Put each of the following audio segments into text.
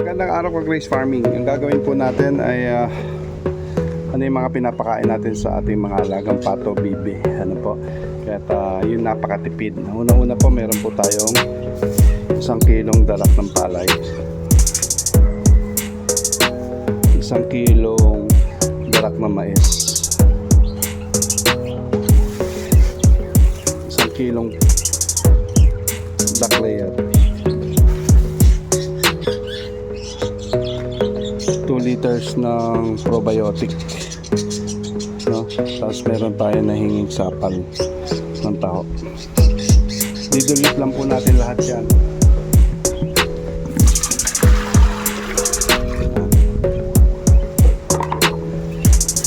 Magandang araw po, Grace Farming. Ang gagawin po natin ay ano yung mga pinapakain natin sa ating mga alagang pato, bibi. Ano po? Kaya yun napakatipid. Una-una po meron po tayong 1 kilong darak ng palay. 1 kilong darak ng mais. 1 kilong black layer. 2 liters ng probiotic, no? Tapos meron tayo na hinging sapal ng taho. Didelete lang po natin lahat yan.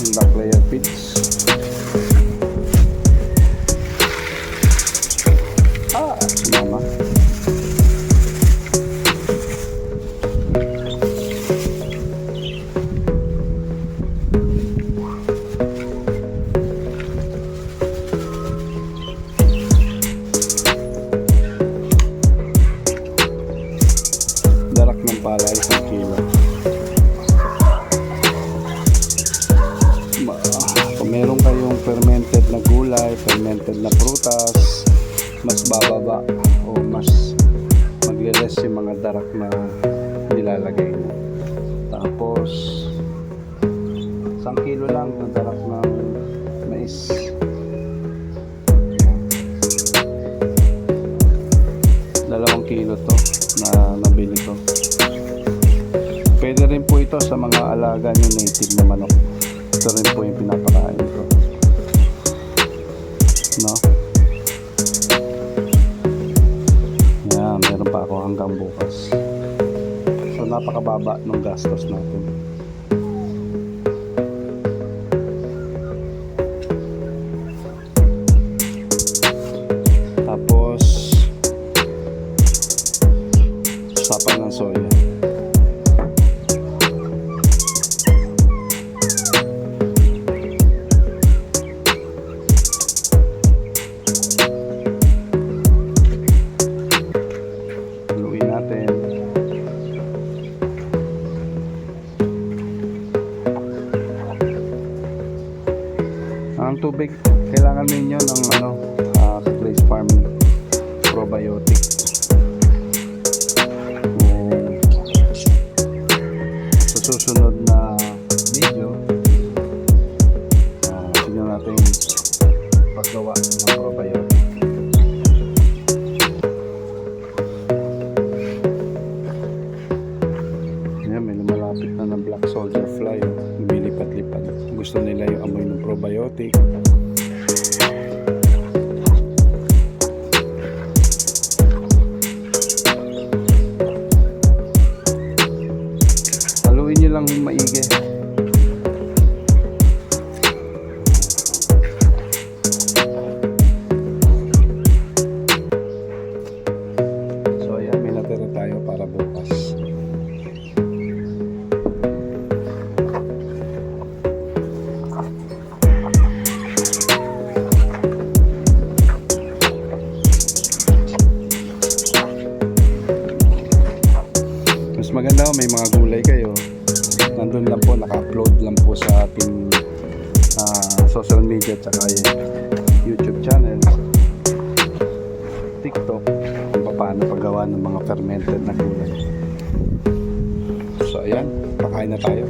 Yung back layer feeds. Sumama. Darak ng palay 1 kilo. Kung meron kayong fermented na gulay, fermented na prutas, mas bababa o mas magle-less yung mga darak na nilalagay nyo. Tapos 1 kilo lang ng darak ng mais. Dalawang kilo to na nabili ko. Pwede rin po ito sa mga alaga nyo native na manok. Ito rin po yung pinapakain ko, no? Yan, meron pa ako hanggang bukas. So napakababa ng gastos natin. Tapos sapal ng soya. Haluin natin. Ang tubig, kailangan ninyo ng sa Grace Farming probiotic. Sa susunod na video, tignan natin paggawa ng probiotic. Ayan, may lumalapit na ng black soldier fly, lumilipat-lipat. Gusto nila yung amoy ng probiotic. Haluin nyo lang maigi. So ayan, may natira tayo para bukas. Mas maganda may mga gulay kayo. Nandun lang po, naka-upload lang po sa ating social media at saka YouTube channel, TikTok, kung paano paggawa ng mga fermented na gulay. So ayan, pakain na tayo.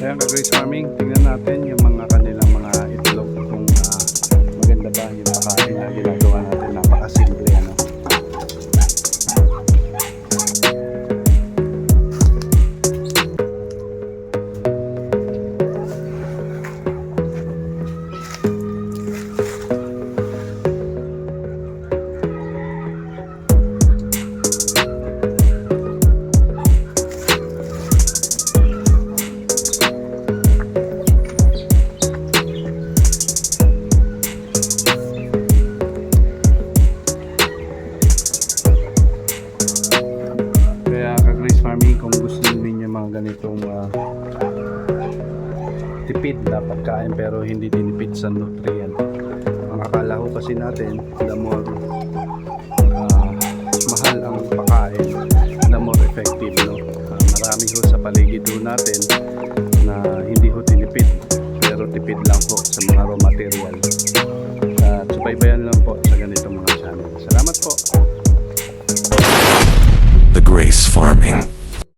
Ayan, Grace Farming, tingnan natin yung mga kanilang mga itlog kung maganda ba yung pakain na ginagawa natin. Napakasimple, ano? tipid dapat kain pero hindi tinipid sa nutrient. Ang akala ko kasi natin, the more mahal ang pagkain, the more effective, no? Marami ho sa paligid ho natin na hindi ho tinipid pero tipid lang po sa mga raw material. At subaybayan lang po sa ganitong mga channel. Salamat po. The Grace Farming